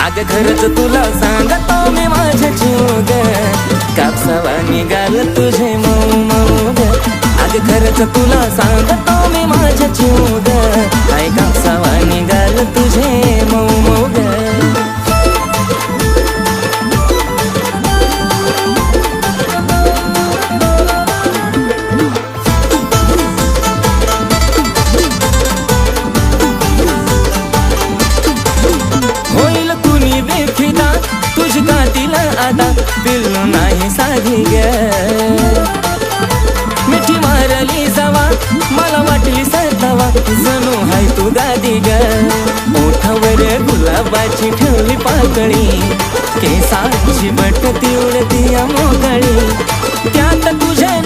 अग खरंच तुला सांगतो मी माझ्या जीव ग, कापसावा निघाल तुझे मऊ मऊ ग. अग खरंच तुला सांगतो मी माझ्या जीव ग, काय कापसावा निघाल तुझे मऊ मऊ ग. होईल कुणी बेफिदा तुझी कातीला आता, पिल्लू नाही साधी ग. मिठी मारली जावा मला वाटली सतावा, जणू हाय तू गादी ग. ओठावर गुलाबाची ठेवली पाकळी, केसाची बट ती उडती मोकळी, त्यात तुझे